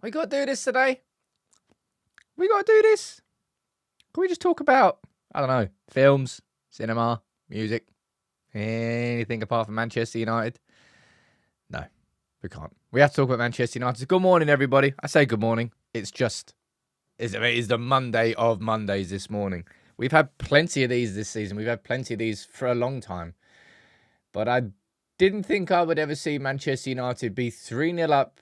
We got to do this today. We got to do this. Can we just talk about, I don't know, films, cinema, music, anything apart from Manchester United? No, we can't. We have to talk about Manchester United. Good morning, everybody. I say good morning. It's the Monday of Mondays this morning. We've had plenty of these this season. We've had plenty of these for a long time. But I didn't think I would ever see Manchester United be 3-0 up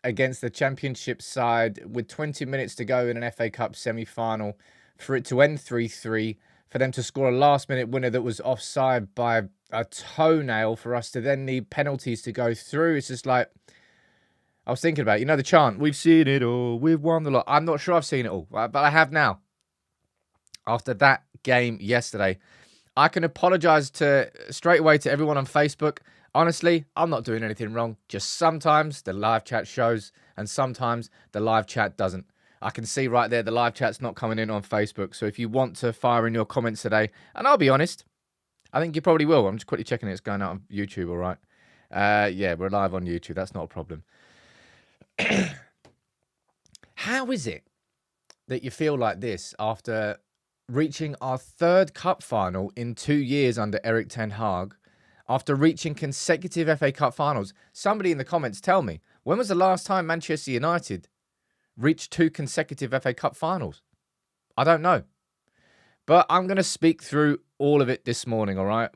against the Championship side with 20 minutes to go in an FA Cup semi-final, for it to end 3-3, for them to score a last-minute winner that was offside by a toenail, for us to then need penalties to go through. It's just like, I was thinking about it. You know the chant, we've seen it all, we've won the lot. I'm not sure I've seen it all, but I have now. After that game yesterday, I can apologise straight away to everyone on Facebook. Honestly, I'm not doing anything wrong. Just sometimes the live chat shows and sometimes the live chat doesn't. I can see right there the live chat's not coming in on Facebook. So if you want to fire in your comments today, and I'll be honest, I think you probably will. I'm just quickly checking it's going out on YouTube, all right? Yeah, we're live on YouTube. That's not a problem. How is it that you feel like this after reaching our third cup final in 2 years under Erik Ten Hag, after reaching consecutive FA Cup finals? Somebody in the comments tell me, when was the last time Manchester United reached 2 consecutive FA Cup finals? I don't know. But I'm going to speak through all of it this morning, all right?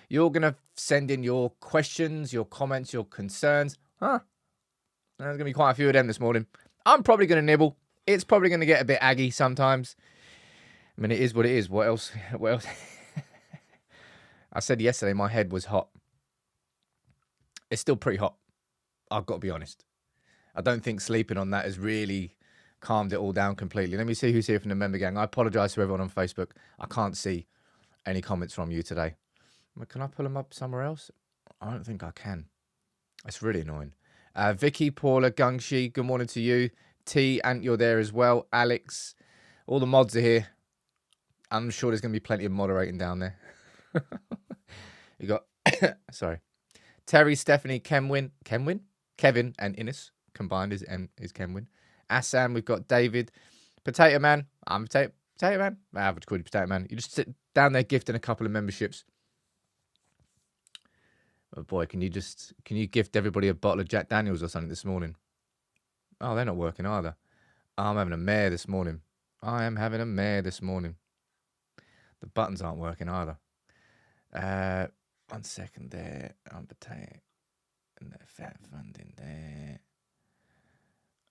You're going to send in your questions, your comments, your concerns. There's going to be quite a few of them this morning. I'm probably going to nibble. It's probably going to get a bit aggy sometimes. I mean, it is what it is. What else? What else? I said yesterday my head was hot. It's still pretty hot. I've got to be honest. I don't think sleeping on that has really calmed it all down completely. Let me see who's here from the member gang. I apologise to everyone on Facebook. I can't see any comments from you today. Can I pull them up somewhere else? I don't think I can. It's really annoying. Vicky, Paula, Gungshi, good morning to you. T, Ant, you're there as well. Alex, all the mods are here. I'm sure there's going to be plenty of moderating down there. You got, sorry, Terry, Stephanie, Kevin, and Ines combined is Kenwin. Assam, we've got David, Potato Man. I'm Potato Man. I have to call you Potato Man. You just sit down there gifting a couple of memberships. Oh boy, can you gift everybody a bottle of Jack Daniels or something this morning? Oh, they're not working either. I'm having a mare this morning. The buttons aren't working either. 1 second there. I'm Potato. And the fat funding there.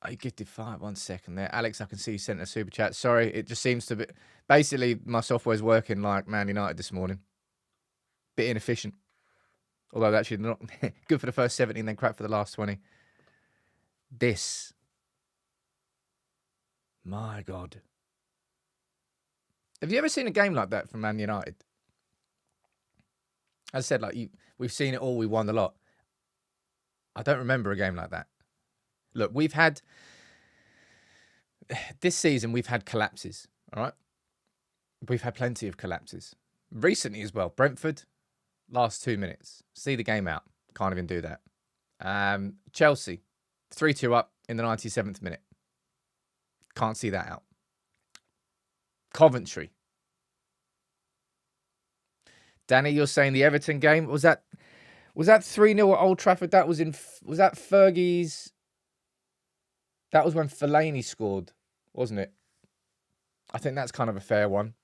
Oh, you gifted 5. 1 second there. Alex, I can see you sent a super chat. Sorry, it just seems to be... Basically, my software's working like Man United this morning. Bit inefficient. Although actually not good for the first 70 and then crap for the last 20. This. My God. Have you ever seen a game like that from Man United? As I said, we've seen it all. We won the lot. I don't remember a game like that. Look, this season, we've had collapses, all right? We've had plenty of collapses. Recently as well, Brentford, last 2 minutes. See the game out. Can't even do that. Chelsea, 3-2 up in the 97th minute. Can't see that out. Coventry. Danny, you're saying the Everton game, was that 3-0 at Old Trafford? Was that Fergie's? That was when Fellaini scored, wasn't it? I think that's kind of a fair one.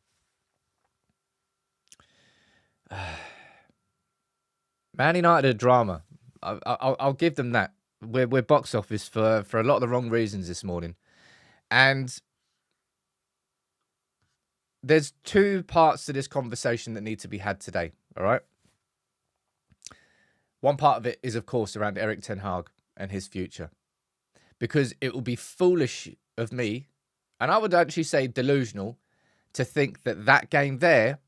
Man United are drama. I'll give them that. We're box office for a lot of the wrong reasons this morning. And there's 2 parts to this conversation that need to be had today, all right? One part of it is, of course, around Erik Ten Hag and his future. Because it will be foolish of me, and I would actually say delusional, to think that game there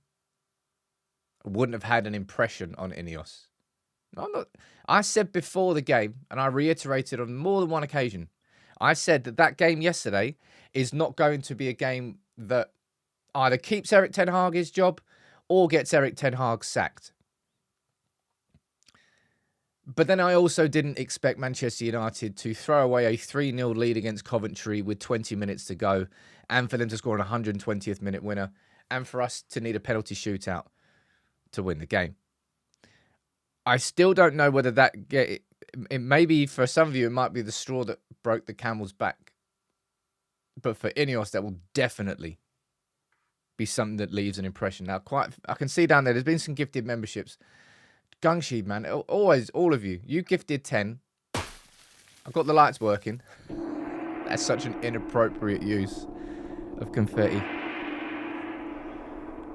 wouldn't have had an impression on INEOS. I said before the game, and I reiterated on more than one occasion, I said that game yesterday is not going to be a game that either keeps Erik Ten Hag his job or gets Erik Ten Hag sacked. But then I also didn't expect Manchester United to throw away a 3-0 lead against Coventry with 20 minutes to go, and for them to score an 120th minute winner, and for us to need a penalty shootout to win the game. I still don't know whether it maybe for some of you, it might be the straw that broke the camel's back. But for INEOS, that will definitely be something that leaves an impression. Now, I can see down there's been some gifted memberships. Gungsheed, man, always, all of you. You gifted 10. I've got the lights working. That's such an inappropriate use of confetti.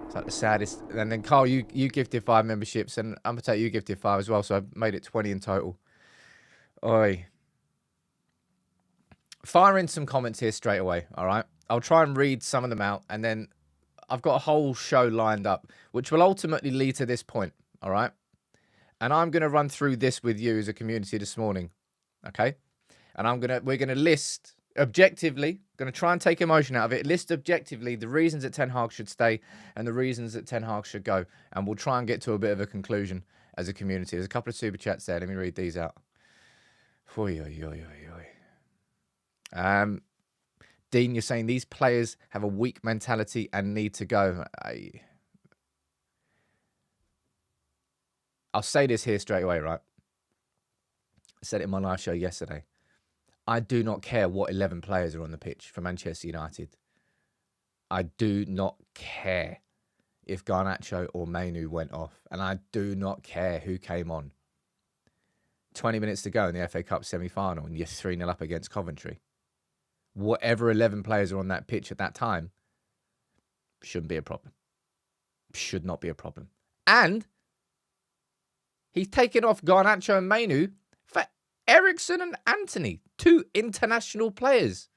It's like the saddest. And then, Carl, you gifted 5 memberships, and I'm going to take you gifted 5 as well, so I've made it 20 in total. Oi. Fire in some comments here straight away, all right? I'll try and read some of them out, and then I've got a whole show lined up, which will ultimately lead to this point, all right? And I'm going to run through this with you as a community this morning, okay? And we're going to list objectively, going to try and take emotion out of it, list objectively the reasons that Ten Hag should stay and the reasons that Ten Hag should go. And we'll try and get to a bit of a conclusion as a community. There's a couple of super chats there. Let me read these out. Oy, oy, oy, oy, oy. Dean, you're saying these players have a weak mentality and need to go. I'll say this here straight away, right? I said it in my live show yesterday. I do not care what 11 players are on the pitch for Manchester United. I do not care if Garnacho or Mainu went off. And I do not care who came on. 20 minutes to go in the FA Cup semi-final and you're 3-0 up against Coventry. Whatever 11 players are on that pitch at that time shouldn't be a problem. Should not be a problem. And he's taken off Garnacho and Mainu for Eriksen and Anthony, 2 international players.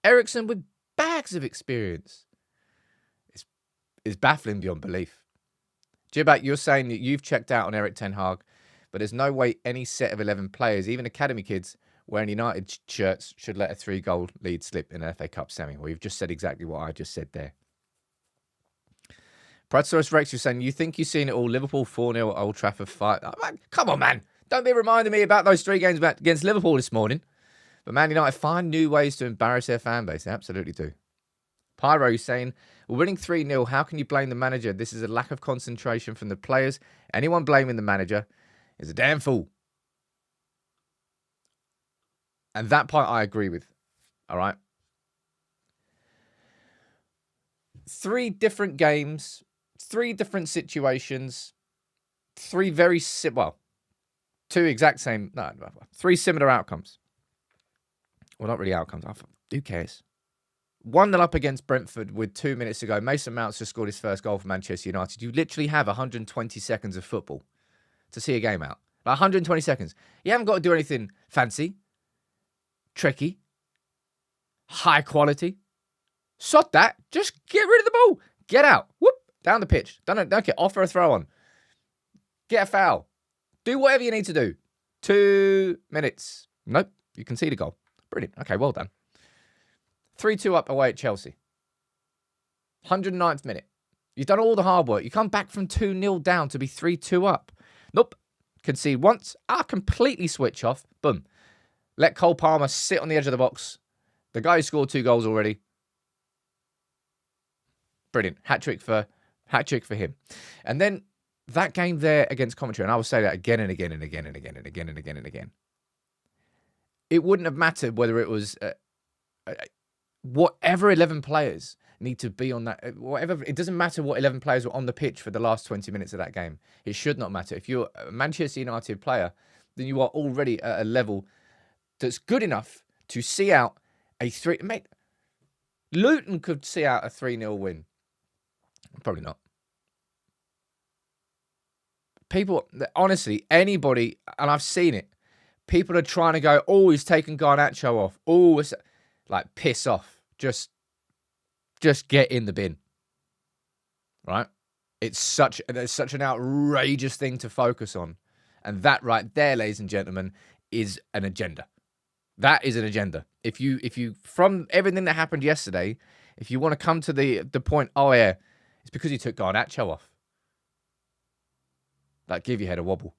Eriksen with bags of experience. It's baffling beyond belief. Jibat, you're saying that you've checked out on Erik Ten Hag, but there's no way any set of 11 players, even academy kids, wearing United shirts should let a 3-goal lead slip in an FA Cup semi. Well, you've just said exactly what I just said there. Bradsaurus Rex, you're saying, you think you've seen it all. Liverpool 4-0 Old Trafford 5. Oh, man, come on, man. Don't be reminding me about those 3 games against Liverpool this morning. But Man United find new ways to embarrass their fan base. They absolutely do. Pyro saying, we're winning 3-0. How can you blame the manager? This is a lack of concentration from the players. Anyone blaming the manager is a damn fool. And that part I agree with. All right. 3 different games, 3 different situations, 3 very well, 2 exact same, no, 3 similar outcomes. Well, not really outcomes. Who cares? 1-0 up against Brentford with 2 minutes to go. Mason Mount's just scored his first goal for Manchester United. You literally have 120 seconds of football to see a game out. Like 120 seconds. You haven't got to do anything fancy, tricky, high quality. Sod that. Just get rid of the ball. Get out. Whoop. Down the pitch. Don't get offer a throw on. Get a foul. Do whatever you need to do. 2 minutes. Nope. You can see the goal. Brilliant. Okay, well done. 3-2 up away at Chelsea. 109th minute. You've done all the hard work. You come back from 2-0 down to be 3-2 up. Nope. Concede once. Completely switch off. Boom. Let Cole Palmer sit on the edge of the box. The guy who scored 2 goals already. Brilliant. Hat-trick for him. And then that game there against Coventry, and I will say that again and again and again and again and again and again and again. It wouldn't have mattered whether it was whatever 11 players need to be on that. Whatever, it doesn't matter what 11 players were on the pitch for the last 20 minutes of that game. It should not matter. If you're a Manchester United player, then you are already at a level that's good enough to see out a 3... Mate, Luton could see out a 3-0 win. Probably not. People, honestly, anybody, and I've seen it, people are trying to go, oh, he's taken Garnacho off. Oh, it's like, piss off. Just get in the bin. Right? It's such an outrageous thing to focus on. And that right there, ladies and gentlemen, is an agenda. That is an agenda. If you from everything that happened yesterday, if you want to come to the point, oh yeah, it's because he took Garnacho off. That give your head a wobble.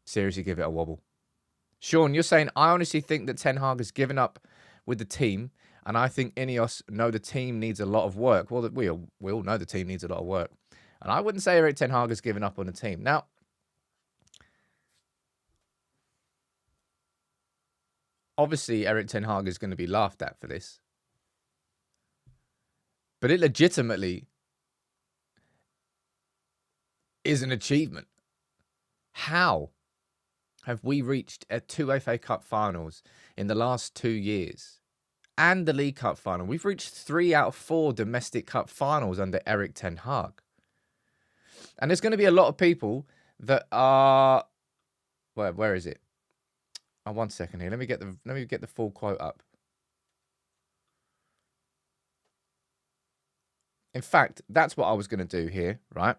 seriously give it a wobble. Sean, you're saying, I honestly think that Ten Hag has given up with the team, and I think INEOS know the team needs a lot of work. Well, we all know the team needs a lot of work. And I wouldn't say Erik Ten Hag has given up on the team. Now, obviously, Erik Ten Hag is going to be laughed at for this. But it legitimately is an achievement. How have we reached 2 FA Cup finals in the last 2 years and the League Cup final? We've reached 3 out of 4 domestic cup finals under Erik Ten Hag. And there's going to be a lot of people that are... Where is it? Oh, 1 second here. Let me get the full quote up. In fact, that's what I was going to do here, right?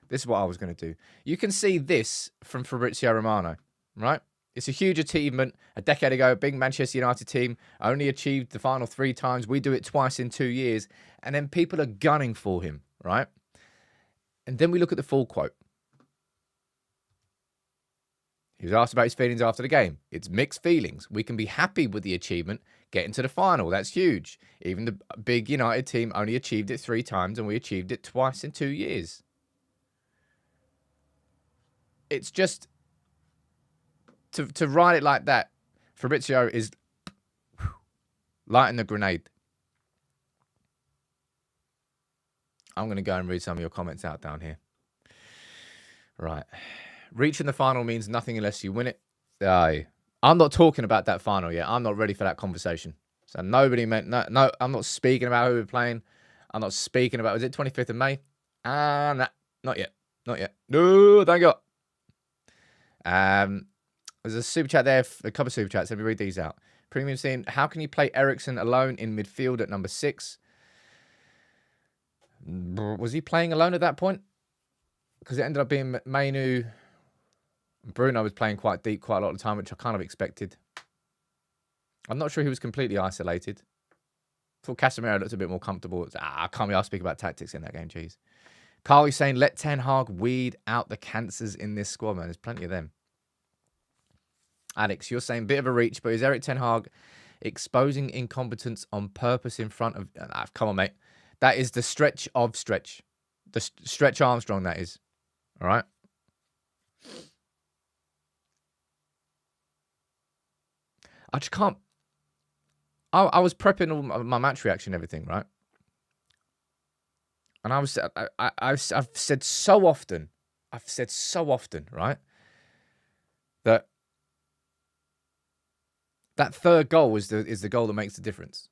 This is what I was going to do. You can see this from Fabrizio Romano, right? It's a huge achievement. A decade ago, a big Manchester United team only achieved the final 3 times. We do it twice in 2 years. And then people are gunning for him, right? And then we look at the full quote. He was asked about his feelings after the game. It's mixed feelings. We can be happy with the achievement, getting to the final. That's huge. Even the big United team only achieved it 3 times, and we achieved it twice in 2 years. It's just, to write it like that, Fabrizio is lighting the grenade. I'm going to go and read some of your comments out down here. Right. Reaching the final means nothing unless you win it. Aye. I'm not talking about that final yet. I'm not ready for that conversation. So nobody meant... No, I'm not speaking about who we're playing. I'm not speaking about... Was it 25th of May? Nah, not yet. Not yet. No, thank God. There's a super chat there. A couple of super chats. Let me read these out. Premium scene. How can you play Eriksen alone in midfield at number 6? Was he playing alone at that point? Because it ended up being Mainu... Bruno was playing quite deep quite a lot of the time, which I kind of expected. I'm not sure he was completely isolated. I thought Casemiro looked a bit more comfortable. I can't be asked to speak about tactics in that game, jeez. Carl is saying, let Ten Hag weed out the cancers in this squad, man. There's plenty of them. Alex, you're saying bit of a reach, but is Erik Ten Hag exposing incompetence on purpose in front of... come on, mate. That is the stretch of stretch. The Stretch Armstrong, that is. All right? I just can't... I was prepping all my match reaction and everything, right? And I've said so often, right, that third goal is the goal that makes the difference.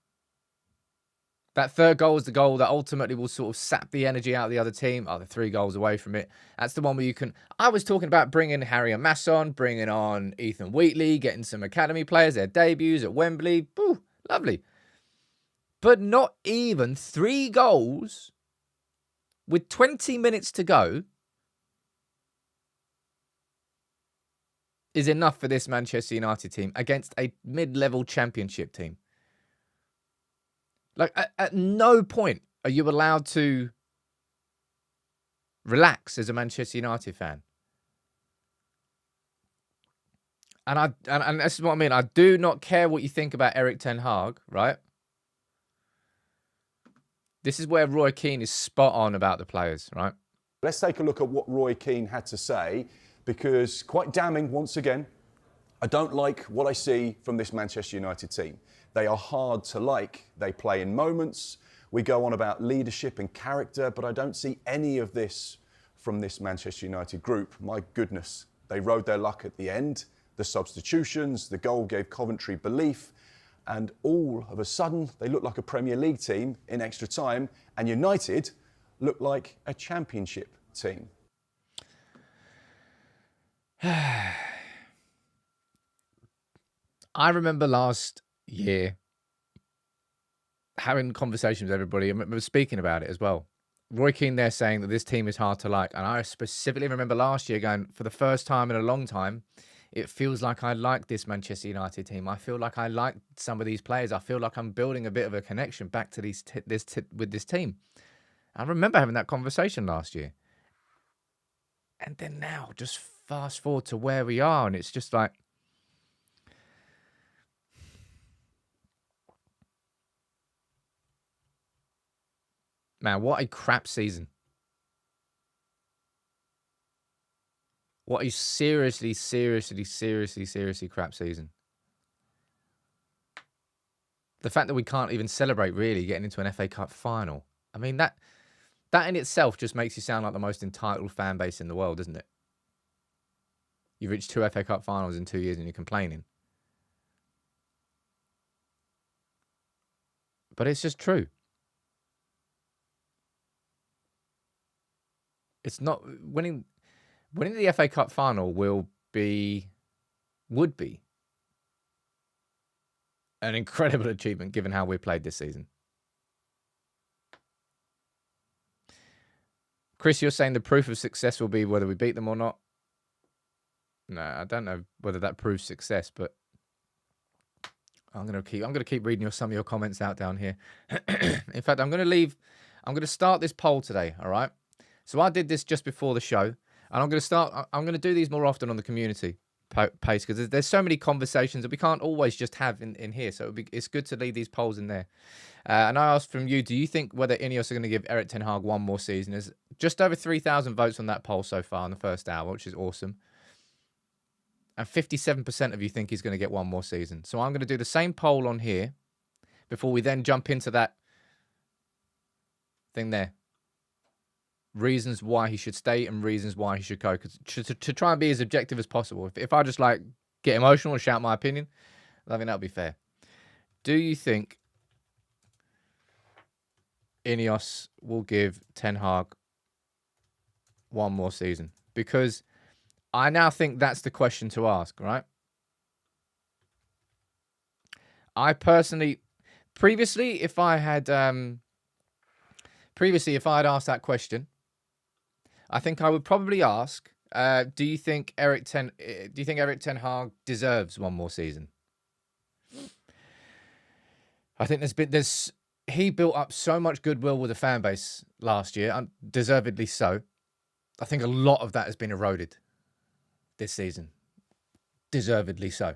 That third goal is the goal that ultimately will sort of sap the energy out of the other team. Oh, they're 3 goals away from it. That's the one where you can... I was talking about bringing Harry and Masson, bringing on Ethan Wheatley, getting some academy players, their debuts at Wembley. Boo, lovely. But not even 3 goals with 20 minutes to go is enough for this Manchester United team against a mid-level championship team. Like, at no point are you allowed to relax as a Manchester United fan. And this is what I mean. I do not care what you think about Erik Ten Hag, right? This is where Roy Keane is spot on about the players, right? Let's take a look at what Roy Keane had to say, because quite damning once again. I don't like what I see from this Manchester United team. They are hard to like. They play in moments. We go on about leadership and character, but I don't see any of this from this Manchester United group. My goodness, they rode their luck at the end. The substitutions, the goal gave Coventry belief, and all of a sudden they look like a Premier League team in extra time, and United look like a Championship team. I remember last year having conversations with everybody. I remember speaking about it as well. Roy Keane there saying that this team is hard to like. And I specifically remember last year going, for the first time in a long time, it feels like I like this Manchester United team. I feel like I like some of these players. I feel like I'm building a bit of a connection back to with this team. I remember having that conversation last year. And then now, just fast forward to where we are, and it's just like, man, what a crap season. What a seriously crap season. The fact that we can't even celebrate really getting into an FA Cup final. I mean, that in itself just makes you sound like the most entitled fan base in the world, doesn't it? You've reached 2 FA Cup finals in 2 years and you're complaining. But it's just true. It's not winning the FA Cup final would be an incredible achievement given how we played this season. Chris, you're saying the proof of success will be whether we beat them or not. No, I don't know whether that proves success, but I'm gonna keep reading some of your comments out down here. In fact, I'm gonna start this poll today. All right. So I did this just before the show, and I'm gonna do these more often on the community page because there's so many conversations that we can't always just have in here. So it's good to leave these polls in there. And I asked from you, do you think whether INEOS are going to give Erik Ten Hag one more season? There's just over 3,000 votes on that poll so far in the first hour, which is awesome. And 57% of you think he's going to get one more season. So I'm going to do the same poll on here before we then jump into that thing there. Reasons why he should stay and reasons why he should go. To try and be as objective as possible. If I just like get emotional and shout my opinion, I think that would be fair. Do you think INEOS will give Ten Hag one more season? Because I now think that's the question to ask, right? I personally, previously, if I had asked that question, I think I would probably ask, do you think Erik Ten Hag deserves one more season? I think he built up so much goodwill with the fan base last year, deservedly so. I think a lot of that has been eroded this season, deservedly so.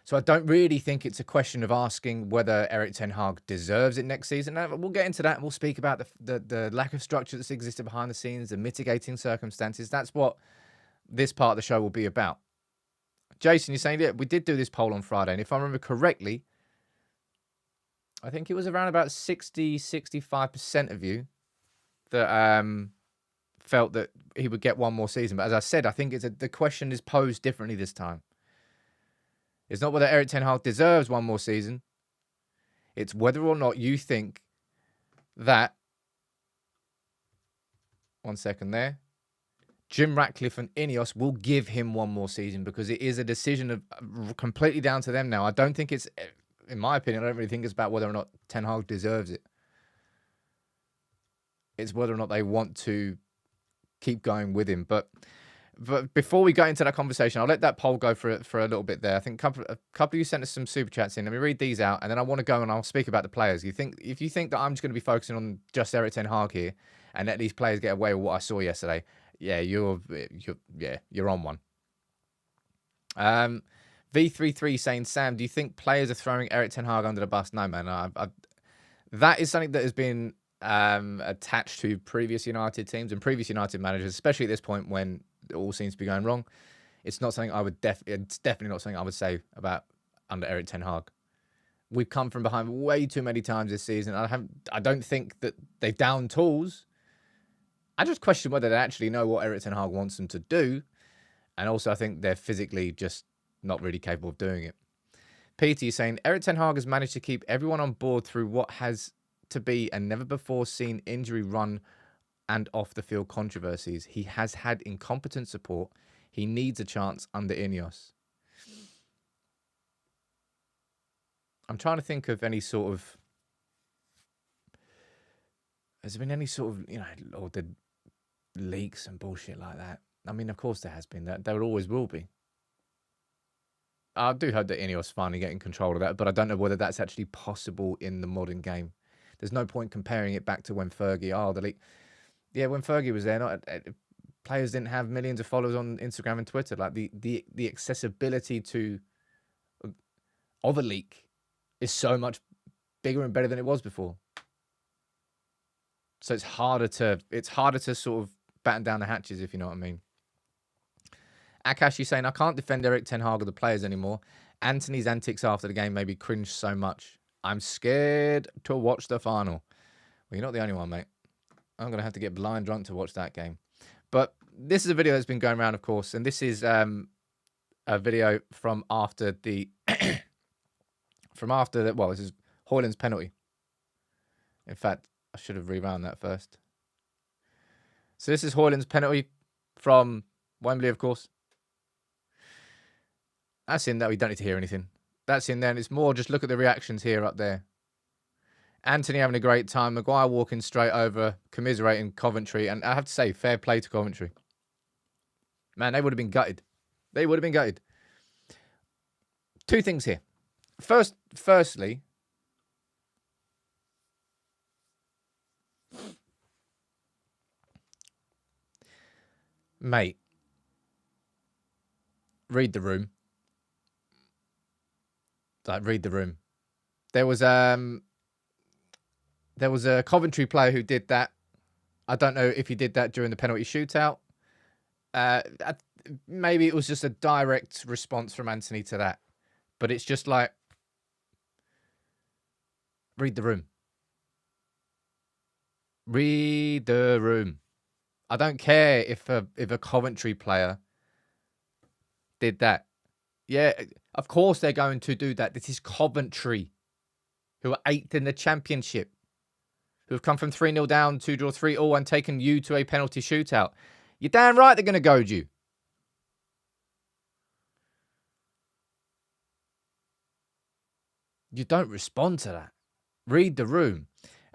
So I don't really think it's a question of asking whether Erik Ten Hag deserves it next season. Now, we'll get into that and we'll speak about the lack of structure that's existed behind the scenes, the mitigating circumstances. That's what this part of the show will be about. Jason, you're saying, yeah, we did do this poll on Friday, and if I remember correctly, I think it was around about 65% of you that felt that he would get one more season. But as I said, I think the question is posed differently this time. It's not whether Erik Ten Hag deserves one more season. It's whether or not you think that, one second there, Jim Ratcliffe and INEOS will give him one more season, because it is a decision of completely down to them now. I don't think it's, in my opinion, I don't really think it's about whether or not Ten Hag deserves it. It's whether or not they want to keep going with him. But before we go into that conversation, I'll let that poll go for a little bit there. I think a couple of you sent us some super chats in. Let me read these out, and then I want to go and I'll speak about the players. If you think that I'm just going to be focusing on just Erik Ten Hag here and let these players get away with what I saw yesterday, yeah, you're on one. V33 saying, Sam, do you think players are throwing Erik Ten Hag under the bus? No, man. That is something that has been attached to previous United teams and previous United managers, especially at this point when it all seems to be going wrong. It's not something I would it's definitely not something I would say about under Erik Ten Hag. We've come from behind way too many times this season. I don't think that they've downed tools. I just question whether they actually know what Erik Ten Hag wants them to do. And also I think they're physically just not really capable of doing it. Peter, saying Erik Ten Hag has managed to keep everyone on board through what has to be a never before seen injury run and off the field controversies. He has had incompetent support. He needs a chance under INEOS. I'm trying to think of any sort of... Has there been any sort of, or the leaks and bullshit like that? I mean, of course there has been. There always will be. I do hope that INEOS finally getting control of that, but I don't know whether that's actually possible in the modern game. There's no point comparing it back to when Fergie, the league. Yeah, when Fergie was there, players didn't have millions of followers on Instagram and Twitter. Like the accessibility of a leak is so much bigger and better than it was before. So it's harder to sort of batten down the hatches, if you know what I mean. Akash, you saying, I can't defend Erik Ten Hag or the players anymore. Anthony's antics after the game made me cringe so much. I'm scared to watch the final. Well, you're not the only one, mate. I'm going to have to get blind drunk to watch that game. But this is a video that's been going around, of course, and this is a video from after the... this is Højlund's penalty. In fact, I should have rewound that first. So this is Højlund's penalty from Wembley, of course. That's in there. We don't need to hear anything. That's in there. And it's more just look at the reactions here up there. Anthony having a great time. Maguire walking straight over, commiserating Coventry. And I have to say, fair play to Coventry. Man, they would have been gutted. They would have been gutted. Two things here. Firstly, mate, read the room. Like, read the room. There was a Coventry player who did that. I don't know if he did that during the penalty shootout. Maybe it was just a direct response from Anthony to that. But it's just like, read the room. Read the room. I don't care if a Coventry player did that. Yeah, of course they're going to do that. This is Coventry, who are 8th in the Championship, who have come from 3-0 down, 2-draw, 3-all, and taken you to a penalty shootout. You're damn right they're going to goad you. You don't respond to that. Read the room.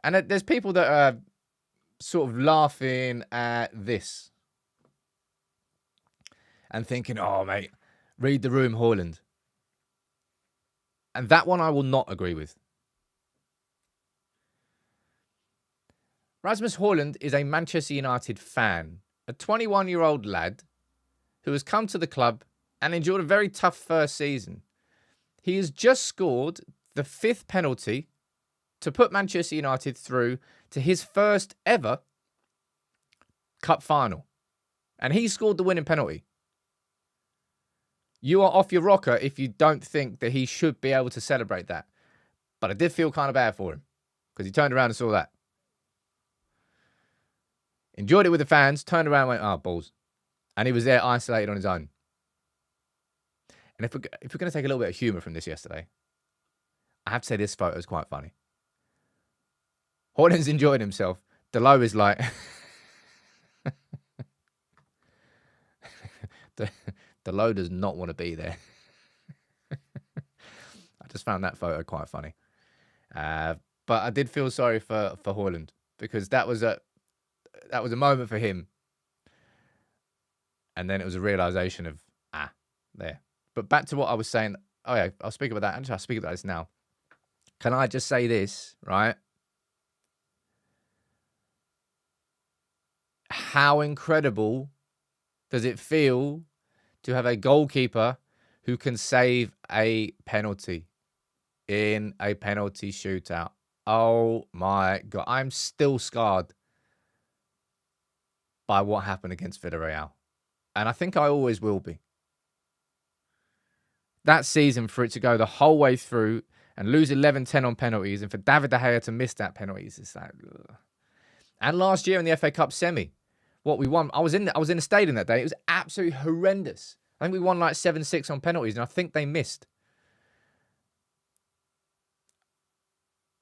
And there's people that are sort of laughing at this and thinking, oh, mate, read the room, Højlund. And that one I will not agree with. Rasmus Højlund is a Manchester United fan, a 21-year-old lad who has come to the club and endured a very tough first season. He has just scored the 5th penalty to put Manchester United through to his first ever cup final. And he scored the winning penalty. You are off your rocker if you don't think that he should be able to celebrate that. But I did feel kind of bad for him because he turned around and saw that. Enjoyed it with the fans, turned around and went, oh, balls. And he was there isolated on his own. And if we're going to take a little bit of humour from this yesterday, I have to say this photo is quite funny. Højlund's enjoying himself. Delo is like... Delo does not want to be there. I just found that photo quite funny. But I did feel sorry for Højlund because that was a moment for him. And then it was a realisation of, there. But back to what I was saying. Oh, yeah, I'll speak about that. Actually, I'll speak about this now. Can I just say this, right? How incredible does it feel to have a goalkeeper who can save a penalty in a penalty shootout? Oh, my God. I'm still scarred by what happened against Villarreal. And I think I always will be. That season, for it to go the whole way through and lose 11-10 on penalties, and for David De Gea to miss that penalty, it's like, ugh. And last year in the FA Cup semi, what we won, I was in the stadium that day. It was absolutely horrendous. I think we won like 7-6 on penalties, and I think they missed.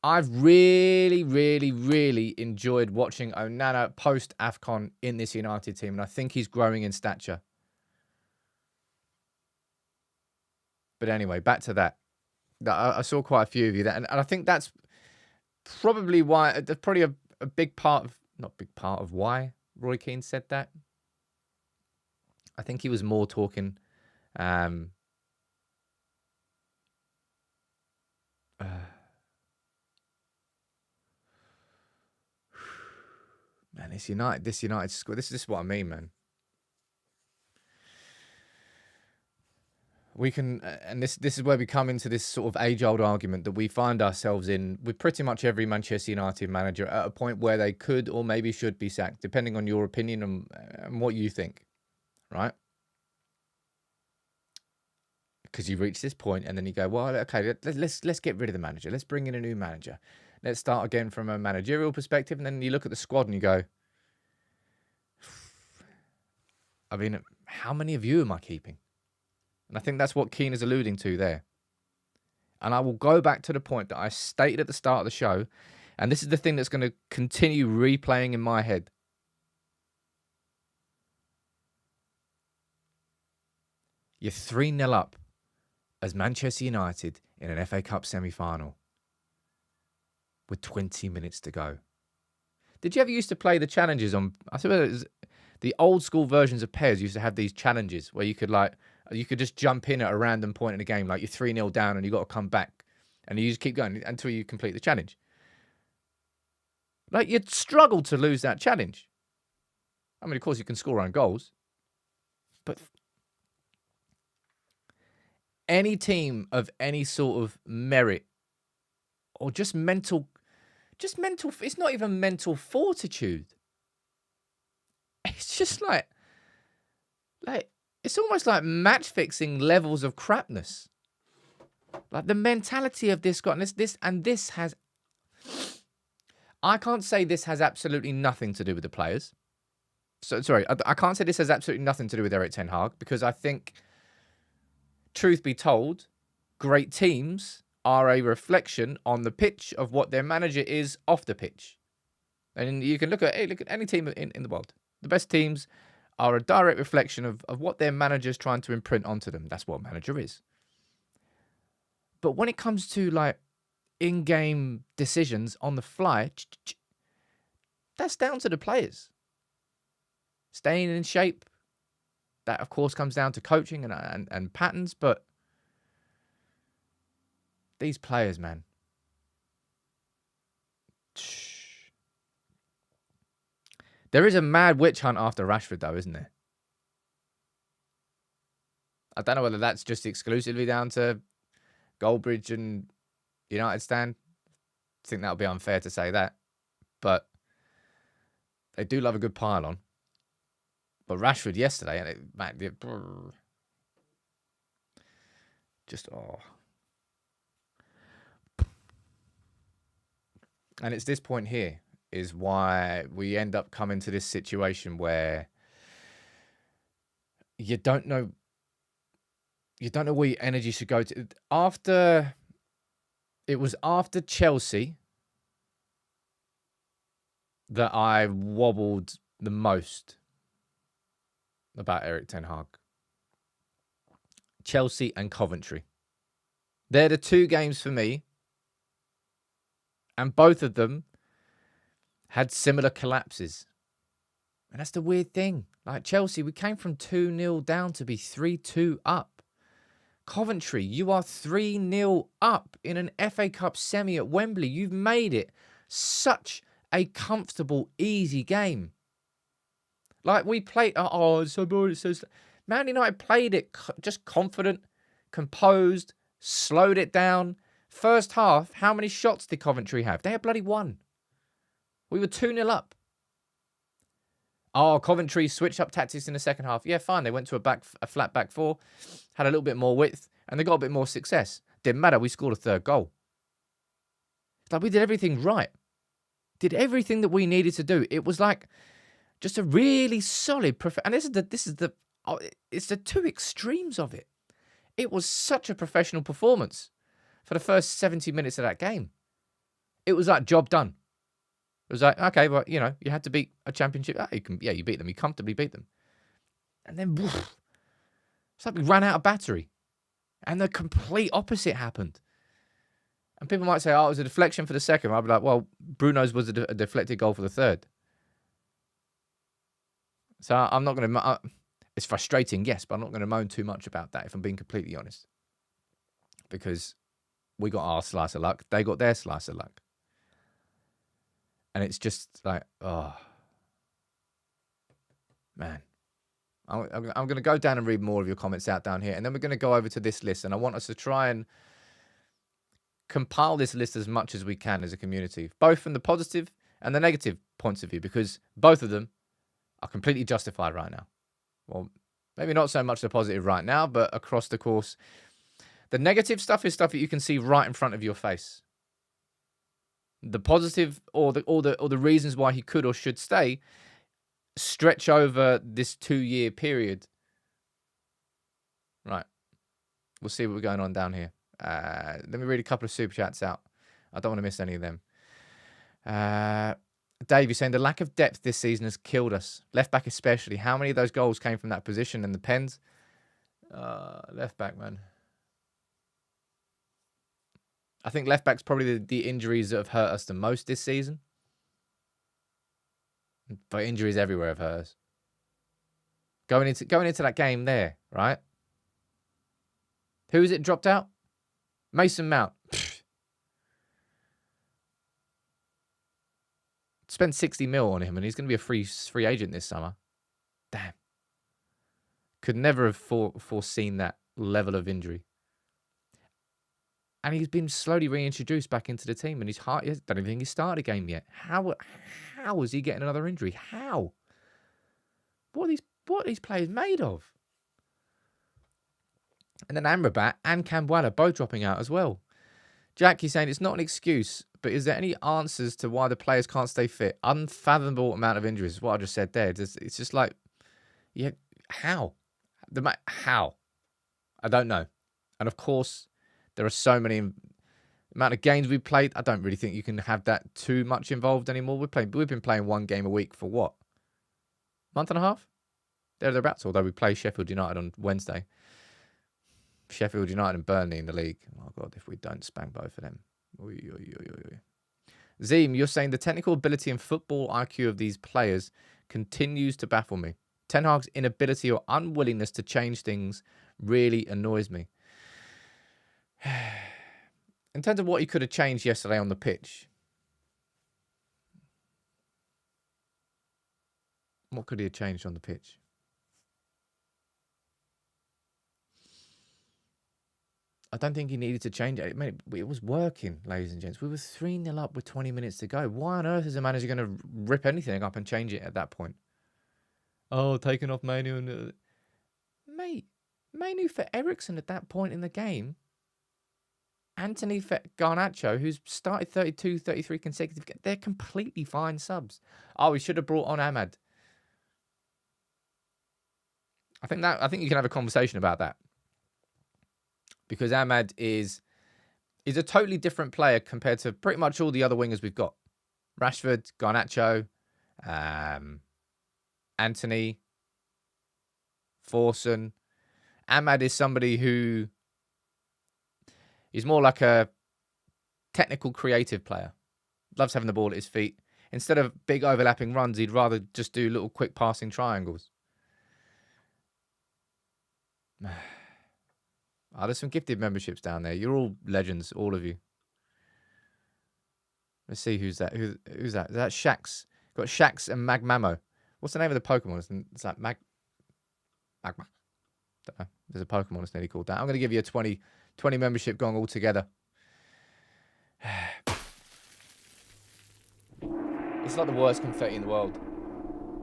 I've really, really, really enjoyed watching Onana post-AFCON in this United team, and I think he's growing in stature. But anyway, back to that. I saw quite a few of you there, and I think that's probably why, that's probably a big part of, not big part of why Roy Keane said that. I think he was more talking, man, this United squad, this is what I mean, man. we can, and this is where we come into this sort of age-old argument that we find ourselves in with pretty much every Manchester United manager at a point where they could or maybe should be sacked, depending on your opinion and what you think, right? Because you reach this point and then you go, well, okay, let's get rid of the manager. Let's bring in a new manager. Let's start again from a managerial perspective. And then you look at the squad and you go, I mean, how many of you am I keeping? And I think that's what Keane is alluding to there. And I will go back to the point that I stated at the start of the show. And this is the thing that's going to continue replaying in my head. You're 3-0 up as Manchester United in an FA Cup semi-final with 20 minutes to go. Did you ever used to play the challenges on... I suppose it was the old school versions of PES used to have these challenges where you could just jump in at a random point in the game, like you're 3-0 down and you got to come back. And you just keep going until you complete the challenge. Like, you'd struggle to lose that challenge. I mean, of course, you can score on goals. But any team of any sort of merit or just mental, it's not even mental fortitude. It's just like it's almost like match fixing levels of crapness. Like the mentality of this guy, and this has, I can't say this has absolutely nothing to do with the players. So sorry, I can't say this has absolutely nothing to do with Erik Ten Hag, because I think, truth be told, great teams are a reflection on the pitch of what their manager is off the pitch. And you can look at any team in the world. The best teams are a direct reflection of what their manager's trying to imprint onto them. That's what a manager is. But when it comes to like in-game decisions on the fly, that's down to the players. Staying in shape, that of course comes down to coaching and patterns, but these players, man. There is a mad witch hunt after Rashford, though, isn't there? I don't know whether that's just exclusively down to Goldbridge and United stand. I think that would be unfair to say that. But they do love a good pile-on. But Rashford yesterday, and And it's this point here is why we end up coming to this situation where you don't know where your energy should go to. It was after Chelsea that I wobbled the most about Erik Ten Hag. Chelsea and Coventry. They're the two games for me. And both of them had similar collapses. And that's the weird thing. Like Chelsea, we came from 2-0 down to be 3-2 up. Coventry, you are 3-0 up in an FA Cup semi at Wembley. You've made it such a comfortable, easy game. Like we played, it's so boring. Man United played it just confident, composed, slowed it down. First half, how many shots did Coventry have? They had bloody one. We were 2-0 up. Coventry switched up tactics in the second half. Yeah, fine. They went to a flat back four, had a little bit more width, and they got a bit more success. Didn't matter. We scored a third goal. It's like we did everything right. Did everything that we needed to do. It was like just a really solid. And it's the two extremes of it. It was such a professional performance for the first 70 minutes of that game. It was like job done. It was like, okay, well, you had to beat a championship. You beat them. You comfortably beat them. And then, it's like we ran out of battery. And the complete opposite happened. And people might say, it was a deflection for the second. I'd be like, well, Bruno's was a deflected goal for the third. So I'm not going to... It's frustrating, yes, but I'm not going to moan too much about that, if I'm being completely honest. Because we got our slice of luck. They got their slice of luck. And it's just like, oh, man, I'm going to go down and read more of your comments out down here, and then we're going to go over to this list, and I want us to try and compile this list as much as we can as a community, both from the positive and the negative points of view, because both of them are completely justified right now. Well, maybe not so much the positive right now, but across the course. The negative stuff is stuff that you can see right in front of your face. The positive or the reasons why he could or should stay stretch over this 2-year period. Right. We'll see what's going on down here. Let me read a couple of super chats out. I don't want to miss any of them. Dave, you're saying the lack of depth this season has killed us. Left back especially. How many of those goals came from that position and the pens? Left back, man. I think left back's probably the injuries that have hurt us the most this season. But injuries everywhere have hurt us. Going into that game there, right? Who is it dropped out? Mason Mount. Spent 60 mil on him, and he's going to be a free agent this summer. Damn. Could never have foreseen that level of injury. And he's been slowly reintroduced back into the team, and I don't even think he started a game yet. How is he getting another injury? How? What are these players made of? And then Amrabat and Cambuala both dropping out as well. Jack, he's saying it's not an excuse, but is there any answers to why the players can't stay fit? Unfathomable amount of injuries. What I just said there. It's just like, yeah, how? How? I don't know. And of course, there are so many amount of games we've played. I don't really think you can have that too much involved anymore. We've been playing one game a week for what? Month and a half? Thereabouts, although we play Sheffield United on Wednesday. Sheffield United and Burnley in the league. Oh, God, if we don't spank both of them. Oy, oy, oy, oy. Zeem, you're saying the technical ability and football IQ of these players continues to baffle me. Ten Hag's inability or unwillingness to change things really annoys me. In terms of what he could have changed yesterday on the pitch, what could he have changed on the pitch? I don't think he needed to change it. It was working, ladies and gents. We were 3-0 up with 20 minutes to go. Why on earth is the manager going to rip anything up and change it at that point? Oh, taking off Manu. And mate, Manu for Eriksson at that point in the game. Anthony for Garnacho, who's started 32, 33 consecutive. They're completely fine subs. Oh, we should have brought on Ahmad. I think you can have a conversation about that. Because Ahmad is a totally different player compared to pretty much all the other wingers we've got. Rashford, Garnacho, Anthony, Forson. Ahmad is somebody who is more like a technical, creative player. Loves having the ball at his feet. Instead of big overlapping runs, he'd rather just do little quick passing triangles. Oh, there's some gifted memberships down there. You're all legends, all of you. Let's see who's that. Who's that? Is that Shax? Got Shax and Magmamo. What's the name of the Pokemon? It's like Magma. Don't know. There's a Pokemon that's nearly called that. I'm going to give you a 20 membership going all together. It's like the worst confetti in the world.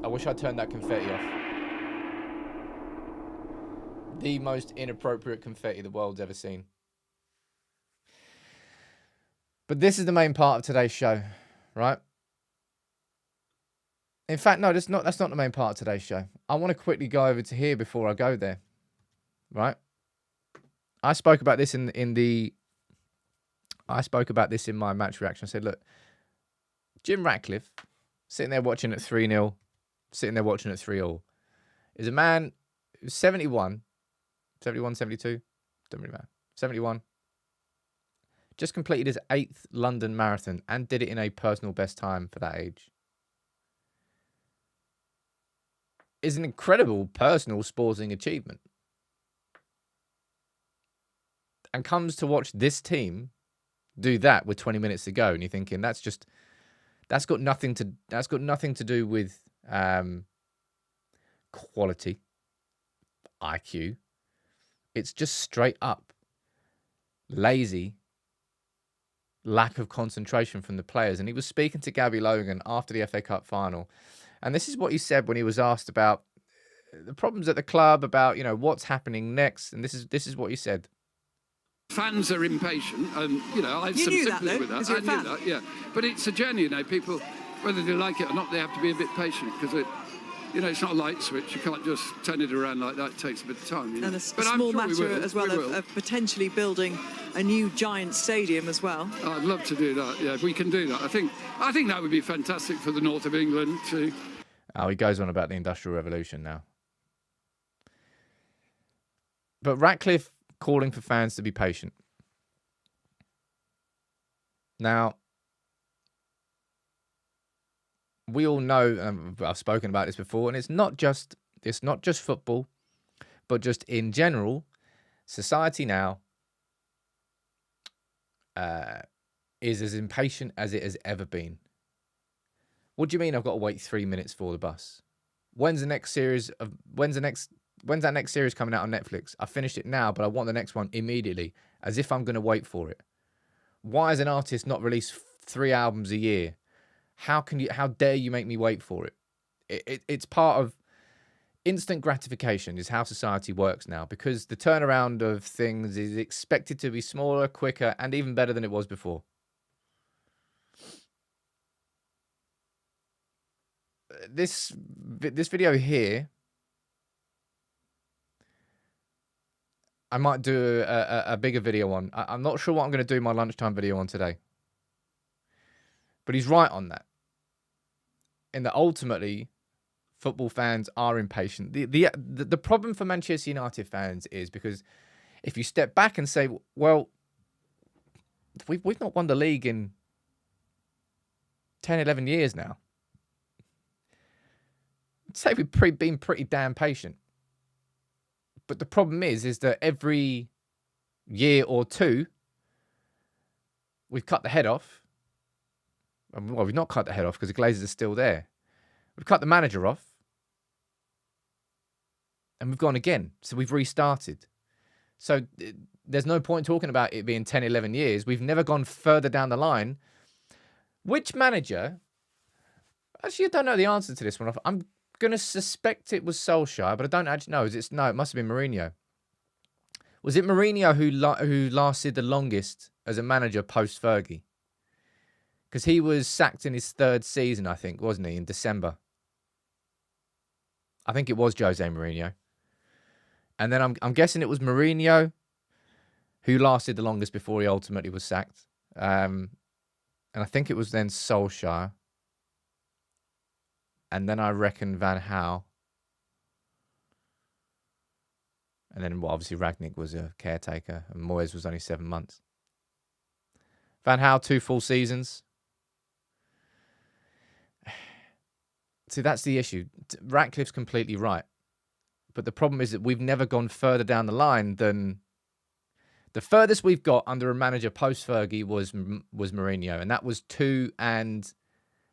I wish I'd turned that confetti off. The most inappropriate confetti the world's ever seen. But this is the main part of today's show, right? In fact, no, that's not the main part of today's show. I want to quickly go over to here before I go there, right? I spoke about this in my match reaction. I said, look, Jim Ratcliffe, sitting there watching at 3-0, sitting there watching at 3-all, is a man who's 71, 72, don't really matter, 71, just completed his 8th London Marathon and did it in a personal best time for that age. Is an incredible personal sporting achievement. And comes to watch this team do that with 20 minutes to go, and you're thinking that's got nothing to do with quality. IQ. It's just straight up lazy, lack of concentration from the players. And he was speaking to Gabby Logan after the FA Cup final. And this is what he said when he was asked about the problems at the club, about, what's happening next. And this is what he said. Fans are impatient, and I have some sympathy with that. I knew that, yeah. But it's a journey, people, whether they like it or not, they have to be a bit patient, because it's not a light switch. You can't just turn it around like that. It takes a bit of time. And a small matter as well of potentially building a new giant stadium as well. I'd love to do that. Yeah, if we can do that, I think that would be fantastic for the north of England too. Oh, he goes on about the Industrial Revolution now. But Ratcliffe calling for fans to be patient. Now, we all know, I've spoken about this before, and it's not just football, but just in general, society now is as impatient as it has ever been. What do you mean I've got to wait 3 minutes for the bus? When's that next series coming out on Netflix? I finished it now, but I want the next one immediately, as if I'm going to wait for it. Why is an artist not release 3 albums a year? How dare you make me wait for it? It's part of instant gratification is how society works now, because the turnaround of things is expected to be smaller, quicker, and even better than it was before. This video here, I might do a bigger video on. I'm not sure what I'm going to do my lunchtime video on today. But he's right on that. And that ultimately, football fans are impatient. The problem for Manchester United fans is because if you step back and say, well, we've not won the league in 10, 11 years now. I'd say we've been pretty damn patient. But the problem is that every year or two, we've cut the head off. Well, we've not cut the head off because the Glazers are still there. We've cut the manager off. And we've gone again. So we've restarted. So there's no point talking about it being 10, 11 years. We've never gone further down the line. Which manager? Actually, I don't know the answer to this one. I'm going to suspect it was Solskjaer, but I don't actually know. No, it must have been Mourinho. Was it Mourinho who lasted the longest as a manager post-Fergie? Because he was sacked in his 3rd season, I think, wasn't he, in December? I think it was Jose Mourinho. And then I'm guessing it was Mourinho who lasted the longest before he ultimately was sacked. And I think it was then Solskjaer. And then I reckon Van Gaal. And then, well, obviously Rangnick was a caretaker and Moyes was only 7 months. Van Gaal, 2 full seasons. See, that's the issue. Ratcliffe's completely right. But the problem is that we've never gone further down the line than... The furthest we've got under a manager post-Fergie was Mourinho. And that was 2, and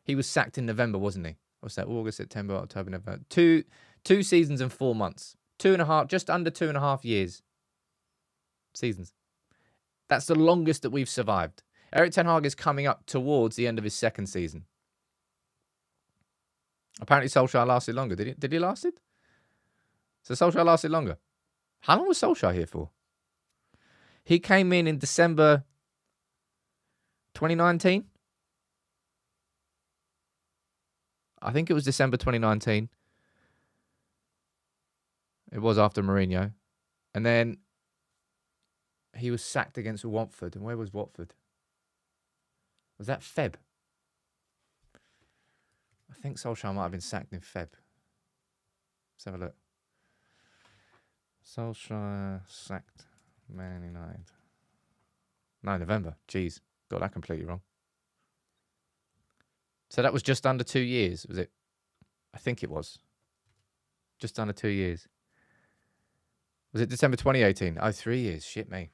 he was sacked in November, wasn't he? What's that? August, September, October, November. Two seasons and 4 months. 2.5, just under 2.5 years. Seasons. That's the longest that we've survived. Erik Ten Hag is coming up towards the end of his 2nd season. Apparently Solskjaer lasted longer. Did he last it? So Solskjaer lasted longer. How long was Solskjaer here for? He came in December 2019. I think it was December 2019. It was after Mourinho. And then he was sacked against Watford. And where was Watford? Was that Feb? I think Solskjaer might have been sacked in Feb. Let's have a look. Solskjaer sacked Man United. No, November. Jeez. Got that completely wrong. So that was just under 2 years, was it? I think it was. Just under 2 years. Was it December 2018? Oh, 3 years. Shit me.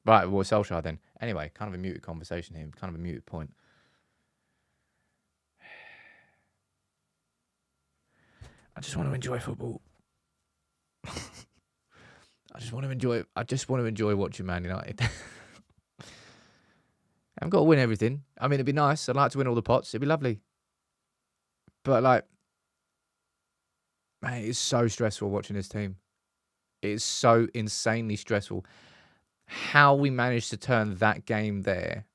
Right, well, Solskjaer then. Anyway, kind of a muted conversation here. Kind of a muted point. I just want to enjoy football. just want to enjoy. I just want to enjoy watching Man United. I've got to win everything. I mean, it'd be nice. I'd like to win all the pots. It'd be lovely. But like, man, it's so stressful watching this team. It's so insanely stressful. How we managed to turn that game there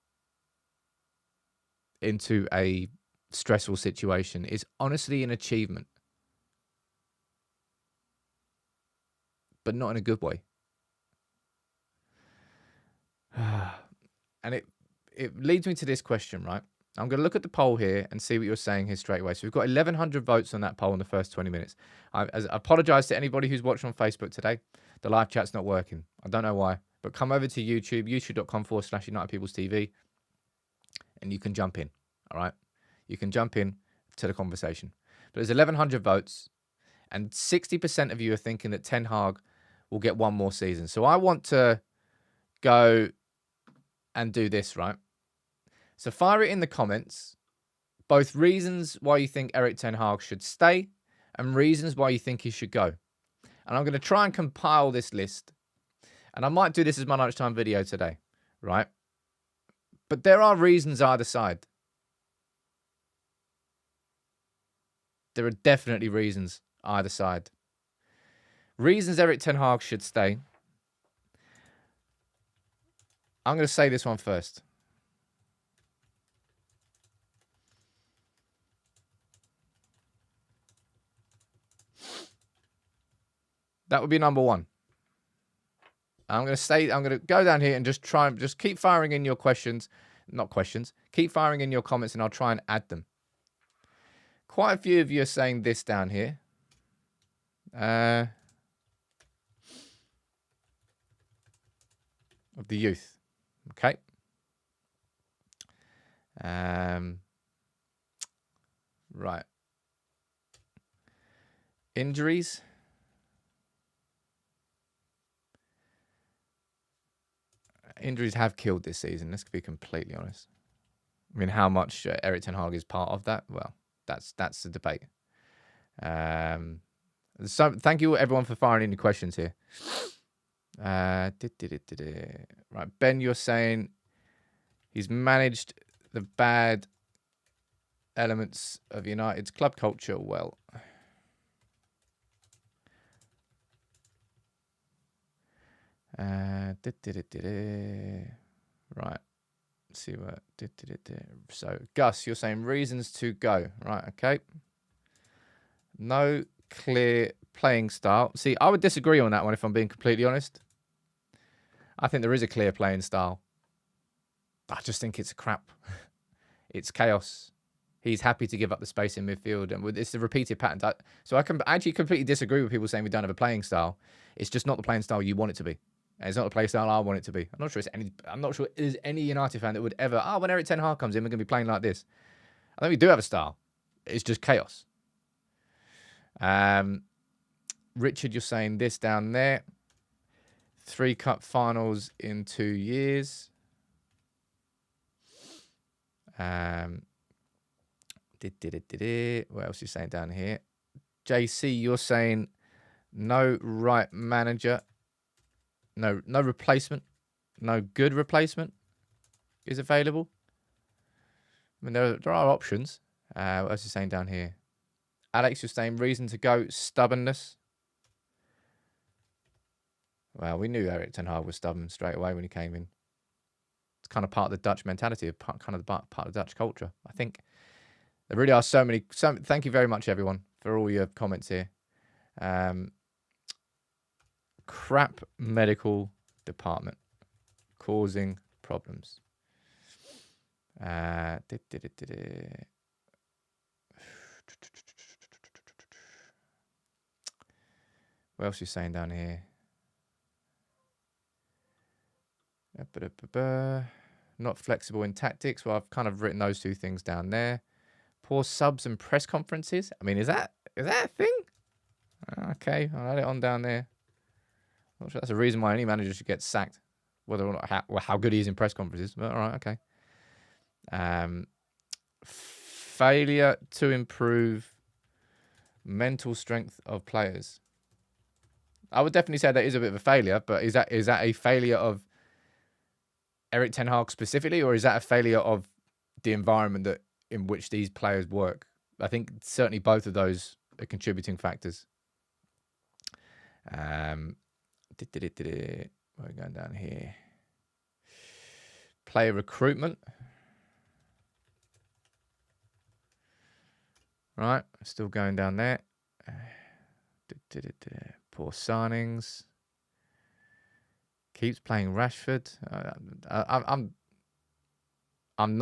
into a stressful situation is honestly an achievement. But not in a good way. And it leads me to this question, right? I'm going to look at the poll here and see what you're saying here straight away. So we've got 1,100 votes on that poll in the first 20 minutes. I apologise to anybody who's watching on Facebook today. The live chat's not working. I don't know why. But come over to YouTube, youtube.com/UnitedPeoplesTV, and you can jump in, all right? You can jump in to the conversation. But there's 1,100 votes, and 60% of you are thinking that Ten Hag will get one more season. So I want to go and do this, right? So fire it in the comments, both reasons why you think Erik Ten Hag should stay and reasons why you think he should go. And I'm going to try and compile this list. And I might do this as my lunchtime video today, right? But there are reasons either side. There are definitely reasons either side. Reasons Erik Ten Hag should stay. I'm going to say this one first. That would be number one. I'm going to go down here and just keep firing in your questions. Not questions. Keep firing in your comments and I'll try and add them. Quite a few of you are saying this down here. Of the youth. Okay. Right. Injuries. Injuries have killed this season. Let's be completely honest. I mean, how much Erik Ten Hag is part of that? Well, that's the debate. So thank you everyone for firing in your questions here. Right, Ben, you're saying he's managed the bad elements of United's club culture well. Right. Let's see what. So, Gus, you're saying reasons to go. Right. Okay. No clear playing style. See, I would disagree on that one if I'm being completely honest. I think there is a clear playing style. I just think it's crap. It's chaos. He's happy to give up the space in midfield, and it's the repeated pattern. So I can actually completely disagree with people saying we don't have a playing style. It's just not the playing style you want it to be. And it's not the play style I want it to be. I'm not sure there's any United fan that would ever, when Erik Ten Hag comes in, we're going to be playing like this. I think we do have a style. It's just chaos. Richard, you're saying this down there. 3 cup finals in 2 years. What else are you saying down here? JC, you're saying no right manager. No replacement. No good replacement is available. I mean, there are options. What else are you saying down here? Alex, you're saying reason to go, stubbornness. Well, we knew Erik Ten Hag was stubborn straight away when he came in. It's kind of part of the Dutch mentality, part of the Dutch culture. I think there really are so many. Thank you very much, everyone, for all your comments here. Crap medical department causing problems. What else are you saying down here? Not flexible in tactics. Well, I've kind of written those 2 things down there. Poor subs and press conferences. I mean, is that a thing? Okay, I'll add it on down there. Not sure that's a reason why any manager should get sacked, whether or not how good he is in press conferences. But all right, okay. Failure to improve mental strength of players. I would definitely say that is a bit of a failure, but is that a failure of Erik Ten Hag specifically, or is that a failure of the environment in which these players work? I think certainly both of those are contributing factors. We're going down here. Player recruitment. Right, still going down there. Poor signings. Keeps playing Rashford. I'm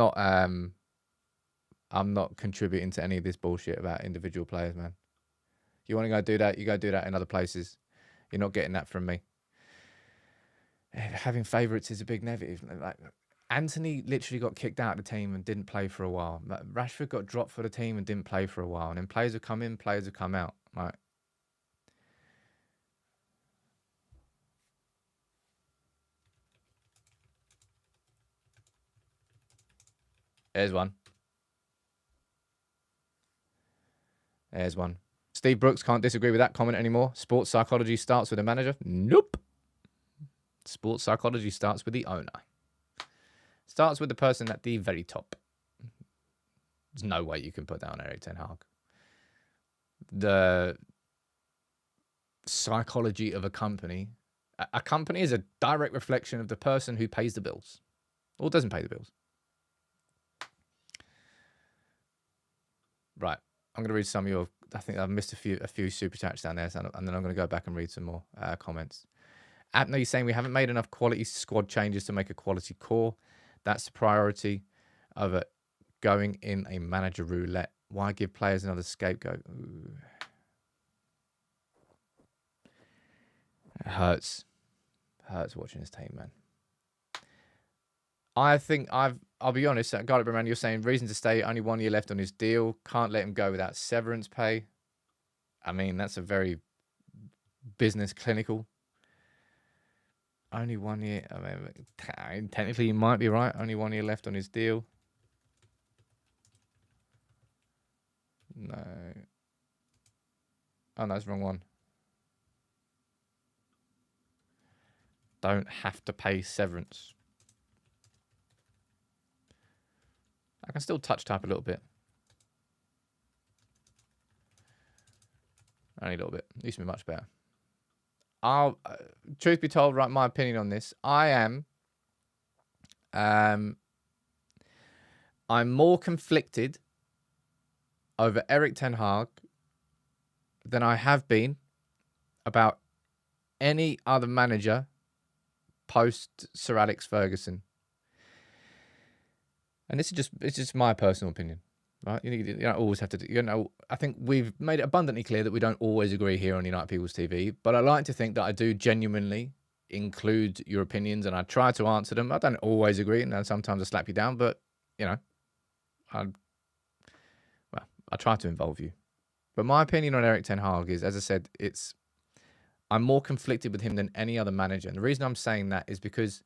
not contributing to any of this bullshit about individual players, man. You want to go do that, you go do that in other places. You're not getting that from me. Having favourites is a big negative. Like, Anthony literally got kicked out of the team and didn't play for a while. Rashford got dropped for the team and didn't play for a while. And then players have come in, players have come out. Right. There's one. There's one. Steve Brooks can't disagree with that comment anymore. Sports psychology starts with the manager. Nope. Sports psychology starts with the owner. Starts with the person at the very top. There's no way you can put down Erik Ten Hag. The psychology of a company is a direct reflection of the person who pays the bills or doesn't pay the bills. Right. I'm going to read some of your... I think I've missed a few super chats down there, and then I'm going to go back and read some more comments. Abner, you're saying we haven't made enough quality squad changes to make a quality core. That's the priority of it. Going in a manager roulette. Why give players another scapegoat? Ooh. It hurts. It hurts watching this team, man. I think I'll be honest, Garlic Man, you're saying reason to stay, only 1 year left on his deal. Can't let him go without severance pay. I mean, that's a very business clinical. Only 1 year. I mean, technically, you might be right. Only 1 year left on his deal. No. Oh, no, that's the wrong one. Don't have to pay severance. I can still touch type a little bit. Only a little bit. It used to be much better. Truth be told, right, my opinion on this, I'm more conflicted over Erik Ten Hag than I have been about any other manager post Sir Alex Ferguson. And it's just my personal opinion, right? You don't always have to, I think we've made it abundantly clear that we don't always agree here on United People's TV, but I like to think that I do genuinely include your opinions and I try to answer them. I don't always agree, and sometimes I slap you down, but, I try to involve you. But my opinion on Erik Ten Hag is, as I said, I'm more conflicted with him than any other manager. And the reason I'm saying that is because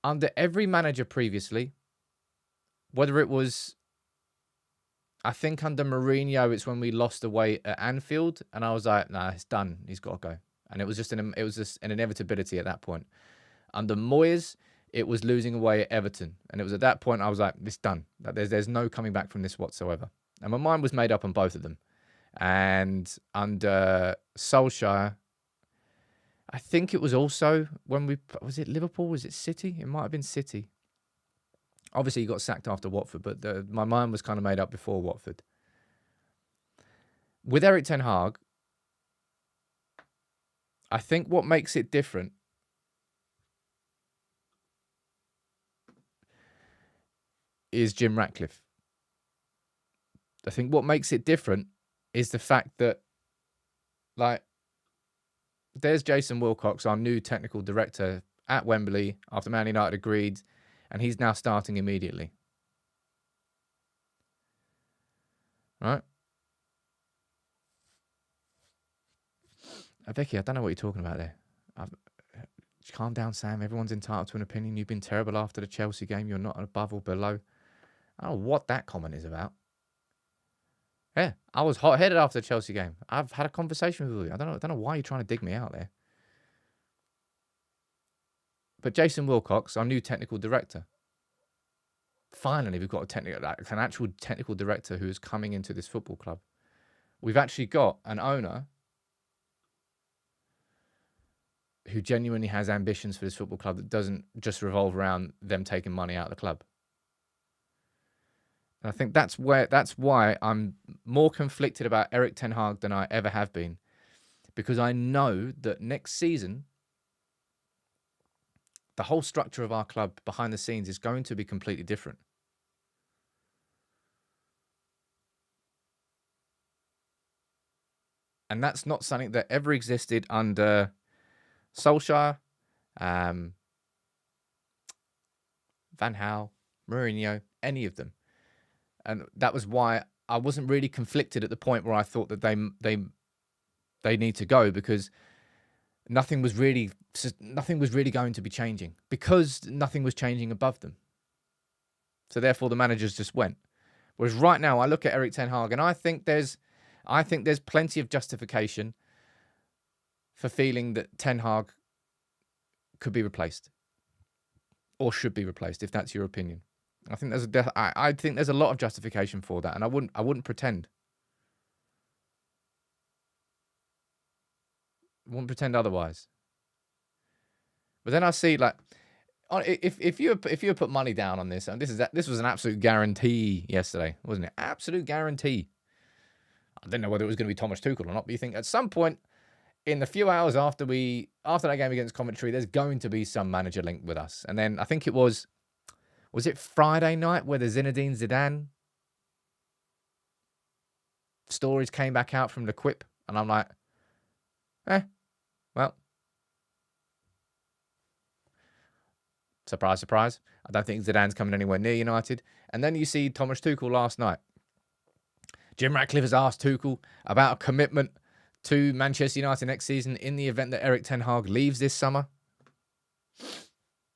under every manager previously, whether it was, I think under Mourinho, it's when we lost away at Anfield, and I was like, nah, it's done. He's got to go. And it was just an inevitability at that point. Under Moyes, it was losing away at Everton, and it was at that point I was like, it's done. There's no coming back from this whatsoever. And my mind was made up on both of them. And under Solskjaer, I think it was also when was it Liverpool? Was it City? It might have been City. Obviously, he got sacked after Watford, but my mind was kind of made up before Watford. With Erik Ten Hag, I think what makes it different is Jim Ratcliffe. I think what makes it different is the fact that, like, there's Jason Wilcox, our new technical director at Wembley after Man United agreed, and he's now starting immediately. Right? Vicky, I don't know what you're talking about there. Calm down, Sam. Everyone's entitled to an opinion. You've been terrible after the Chelsea game. You're not above or below. I don't know what that comment is about. Yeah, I was hot-headed after the Chelsea game. I've had a conversation with you. I don't know why you're trying to dig me out there. But Jason Wilcox, our new technical director. Finally, we've got an actual technical director who is coming into this football club. We've actually got an owner who genuinely has ambitions for this football club that doesn't just revolve around them taking money out of the club. And I think that's why I'm more conflicted about Erik Ten Hag than I ever have been. Because I know that next season, the whole structure of our club behind the scenes is going to be completely different. And that's not something that ever existed under Solskjaer, Van Gaal, Mourinho, any of them. And that was why I wasn't really conflicted at the point where I thought that they need to go, because nothing was really going to be changing, because nothing was changing above them. So therefore the managers just went. Whereas right now I look at Erik Ten Hag and I think there's plenty of justification for feeling that Ten Hag could be replaced or should be replaced, if that's your opinion. I think there's a lot of justification for that, and I wouldn't pretend. I wouldn't pretend otherwise. But then I see, like, if you put money down on this, and this was an absolute guarantee yesterday, wasn't it? Absolute guarantee. I didn't know whether it was going to be Thomas Tuchel or not, but you think at some point in the few hours after that game against Coventry, there's going to be some manager linked with us. And then I think it was it Friday night where the Zinedine Zidane stories came back out from the Quip, and I'm like, well, surprise, surprise. I don't think Zidane's coming anywhere near United. And then you see Thomas Tuchel last night. Jim Ratcliffe has asked Tuchel about a commitment to Manchester United next season in the event that Erik Ten Hag leaves this summer.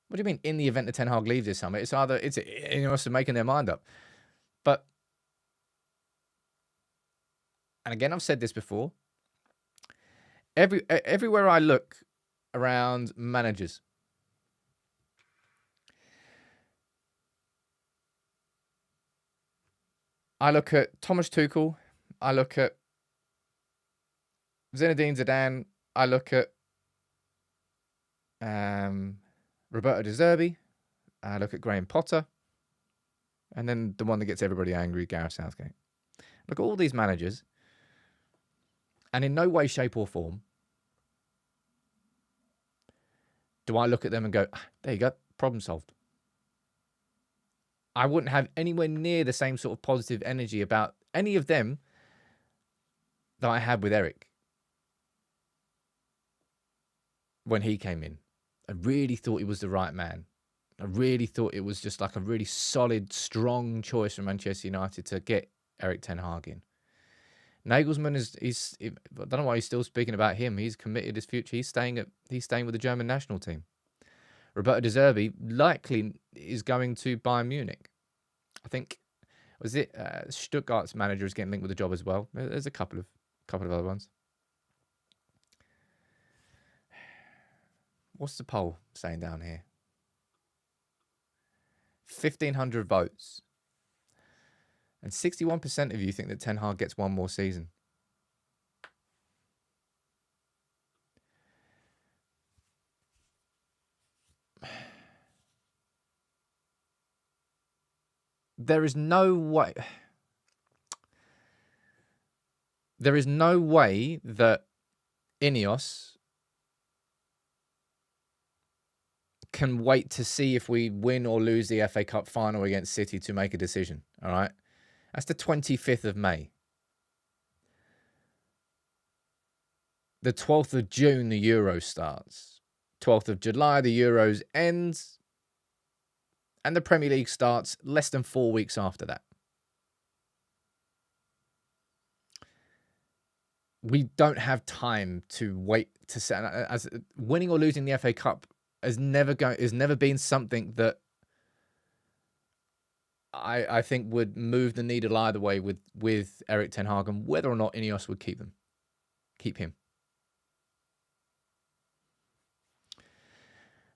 What do you mean, in the event that Ten Hag leaves this summer? It's INEOS making their mind up. But, and again, I've said this before, everywhere I look around managers, I look at Thomas Tuchel, I look at Zinedine Zidane, I look at Roberto De Zerbi, I look at Graham Potter, and then the one that gets everybody angry, Gareth Southgate. Look at all these managers, and in no way, shape or form do I look at them and go, there you go, problem solved. I wouldn't have anywhere near the same sort of positive energy about any of them that I had with Erik when he came in. I really thought he was the right man. I really thought it was just like a really solid, strong choice for Manchester United to get Erik Ten Hag in. Nagelsmann I don't know why he's still speaking about him. He's committed his future. He's staying with the German national team. Roberto De Zerbi likely is going to Bayern Munich. I think, was it Stuttgart's manager is getting linked with the job as well. There's a couple of other ones. What's the poll saying down here? 1,500 votes. And 61% of you think that Ten Hag gets one more season. There is no way that INEOS can wait to see if we win or lose the FA Cup final against City to make a decision. All right? That's the 25th of May. The 12th of June, the Euros starts. 12th of July, the Euros ends. And the Premier League starts less than 4 weeks after that. We don't have time to wait to set. As winning or losing the FA Cup has never been something that I think would move the needle either way with Erik Ten Hag and whether or not INEOS would keep him.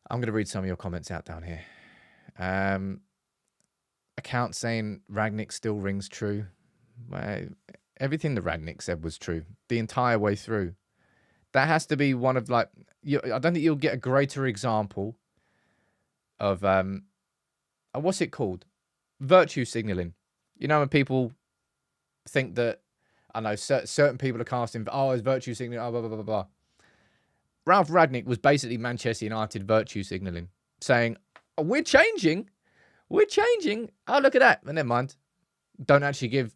I'm going to read some of your comments out down here. Account saying Rangnick still rings true. Well, everything that Rangnick said was true the entire way through. That has to be one of I don't think you'll get a greater example of what's it called? Virtue signaling. You know, when people think that, I know, certain people are casting, it's virtue signaling, blah, blah, blah, blah, blah. Ralph Rangnick was basically Manchester United virtue signaling, saying, we're changing. Oh, look at that. And never mind. Don't actually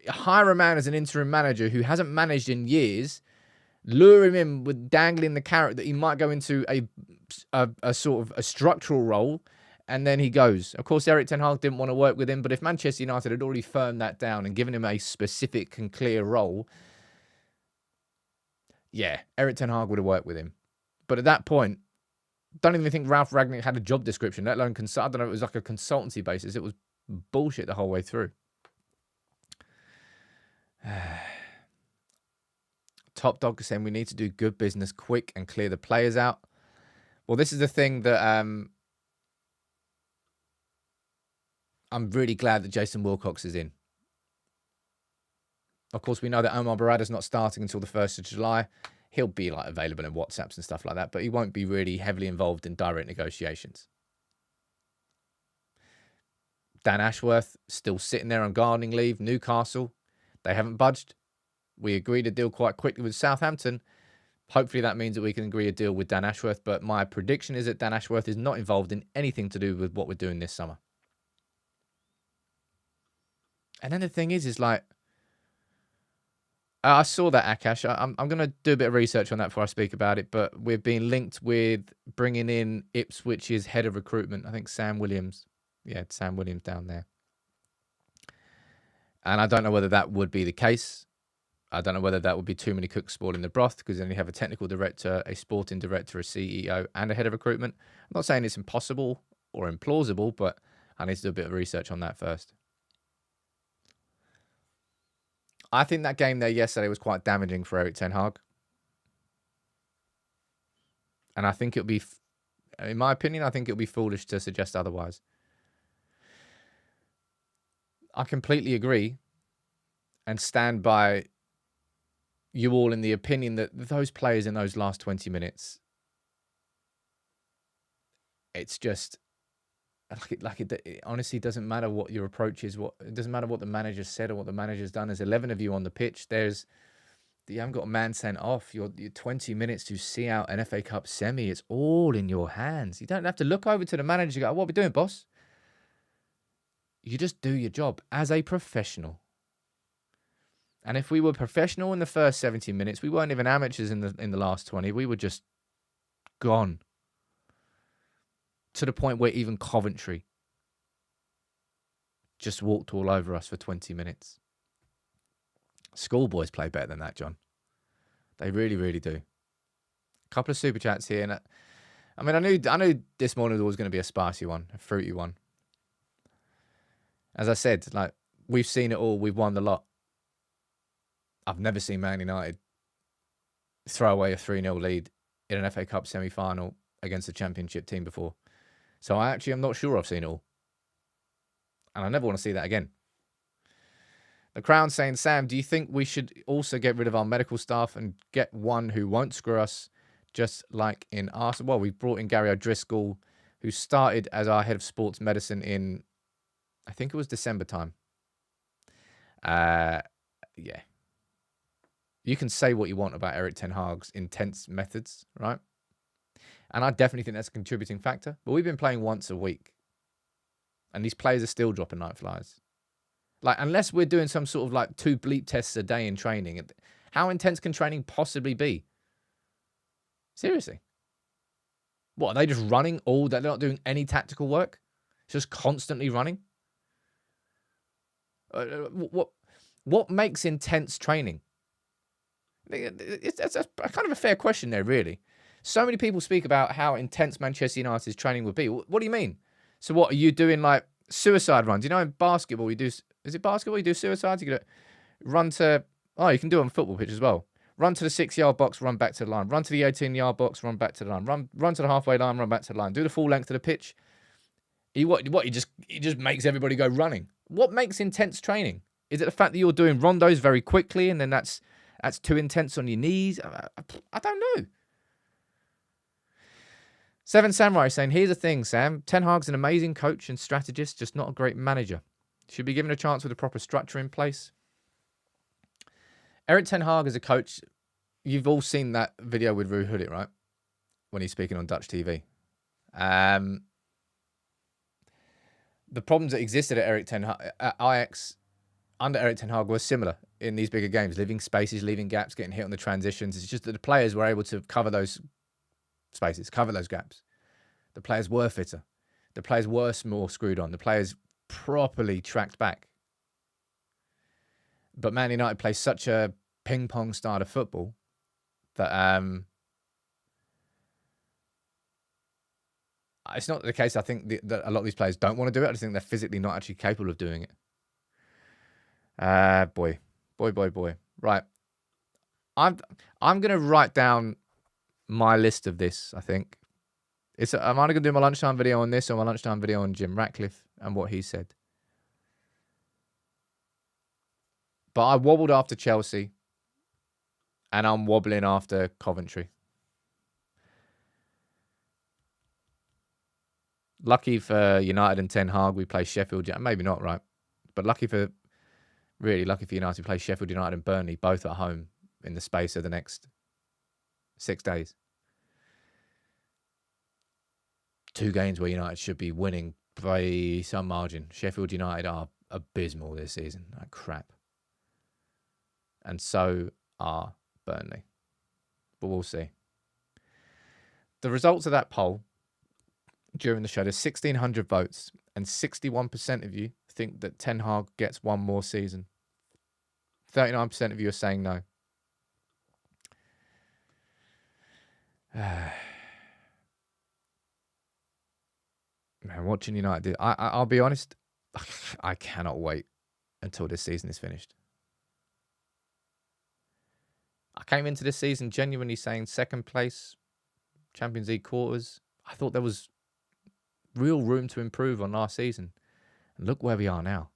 hire a man as an interim manager who hasn't managed in years, lure him in with dangling the carrot that he might go into a sort of a structural role, and then he goes. Of course, Erik Ten Hag didn't want to work with him, but if Manchester United had already firmed that down and given him a specific and clear role, yeah, Erik Ten Hag would have worked with him. But at that point, don't even think Ralph Rangnick had a job description, let alone I don't know, it was like a consultancy basis. It was bullshit the whole way through. Top Dog is saying we need to do good business quick and clear the players out. Well, this is the thing that I'm really glad that Jason Wilcox is in. Of course, we know that Omar Barada's not starting until the 1st of July. He'll be available in WhatsApps and stuff like that, but he won't be really heavily involved in direct negotiations. Dan Ashworth still sitting there on gardening leave. Newcastle, they haven't budged. We agreed a deal quite quickly with Southampton. Hopefully that means that we can agree a deal with Dan Ashworth, but my prediction is that Dan Ashworth is not involved in anything to do with what we're doing this summer. And then the thing is I saw that, Akash. I'm going to do a bit of research on that before I speak about it, but we're being linked with bringing in Ipswich's head of recruitment. I think Sam Williams. Yeah, Sam Williams down there. And I don't know whether that would be the case. I don't know whether that would be too many cooks spoiling the broth, because then you have a technical director, a sporting director, a CEO, and a head of recruitment. I'm not saying it's impossible or implausible, but I need to do a bit of research on that first. I think that game there yesterday was quite damaging for Erik Ten Hag. And I think it'll be, in my opinion, I think it'll be foolish to suggest otherwise. I completely agree and stand by you all in the opinion that those players in those last 20 minutes, it's just, it honestly doesn't matter what your approach is. It doesn't matter what the manager said or what the manager's done. There's 11 of you on the pitch. You haven't got a man sent off. You're 20 minutes to see out an FA Cup semi. It's all in your hands. You don't have to look over to the manager and go, what are we doing, boss? You just do your job as a professional. And if we were professional in the first 70 minutes, we weren't even amateurs in the last 20. We were just gone. To the point where even Coventry just walked all over us for 20 minutes. Schoolboys play better than that, John. They really, really do. A couple of super chats here. And I knew this morning was always going to be a spicy one, a fruity one. As I said, we've seen it all. We've won the lot. I've never seen Man United throw away a 3-0 lead in an FA Cup semi-final against a championship team before. So I'm not sure I've seen it all. And I never want to see that again. The Crown saying, Sam, do you think we should also get rid of our medical staff and get one who won't screw us, just like in Arsenal? Well, we brought in Gary O'Driscoll, who started as our head of sports medicine in, I think it was December time. Yeah. You can say what you want about Erik Ten Hag's intense methods, right? And I definitely think that's a contributing factor. But we've been playing once a week. And these players are still dropping like flies. Unless we're doing some sort of 2 bleep tests a day in training, how intense can training possibly be? Seriously. What, are they just running all day? They're not doing any tactical work? It's just constantly running? What makes intense training? That's kind of a fair question there, really. So many people speak about how intense Manchester United's training would be. What do you mean? So what, are you doing suicide runs. You know, in basketball, you do. Is it basketball? You do suicides. You got to run to. Oh, you can do it on a football pitch as well. Run to the 6-yard box, run back to the line. Run to the 18-yard box, run back to the line. Run to the halfway line, run back to the line. Do the full length of the pitch. He just makes everybody go running. What makes intense training? Is it the fact that you're doing rondos very quickly and then that's too intense on your knees? I don't know. Seven Samurai saying, here's the thing, Sam. Ten Hag's an amazing coach and strategist, just not a great manager. Should be given a chance with a proper structure in place. Erik Ten Hag as a coach, you've all seen that video with Rue Hoodit, right? When he's speaking on Dutch TV. The problems that existed at Erik Ten Hag, at Ajax under Erik Ten Hag were similar in these bigger games, leaving spaces, leaving gaps, getting hit on the transitions. It's just that the players were able to cover those spaces, cover those gaps. The players were fitter. The players were more screwed on. The players properly tracked back. But Man United plays such a ping-pong style of football that it's not the case. I think that a lot of these players don't want to do it. I just think they're physically not actually capable of doing it. Boy. Right. I'm going to write down my list of this, I think. I'm either going to do my lunchtime video on this or my lunchtime video on Jim Ratcliffe and what he said. But I wobbled after Chelsea and I'm wobbling after Coventry. Lucky for United and Ten Hag, we play Sheffield. Maybe not, right? But lucky for United, we play Sheffield United and Burnley, both at home in the space of the next 6 days. 2 games where United should be winning by some margin. Sheffield United are abysmal this season. Like crap. And so are Burnley. But we'll see. The results of that poll during the show, there's 1,600 votes, and 61% of you think that Ten Hag gets one more season. 39% of you are saying no. Man, watching United, I'll be honest, I cannot wait until this season is finished. I came into this season genuinely saying second place, Champions League quarters. I thought there was real room to improve on last season. And look where we are now.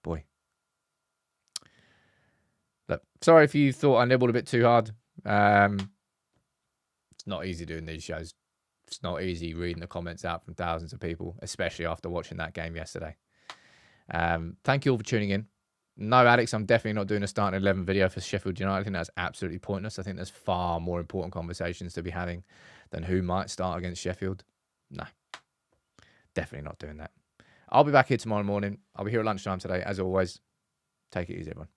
Boy. Look, sorry if you thought I nibbled a bit too hard. It's not easy doing these shows. It's not easy reading the comments out from thousands of people, especially after watching that game yesterday. Thank you all for tuning in. No, Alex, I'm definitely not doing a starting 11 video for Sheffield United. I think that's absolutely pointless. I think there's far more important conversations to be having than who might start against Sheffield. No, definitely not doing that. I'll be back here tomorrow morning. I'll be here at lunchtime today. As always, take it easy, everyone.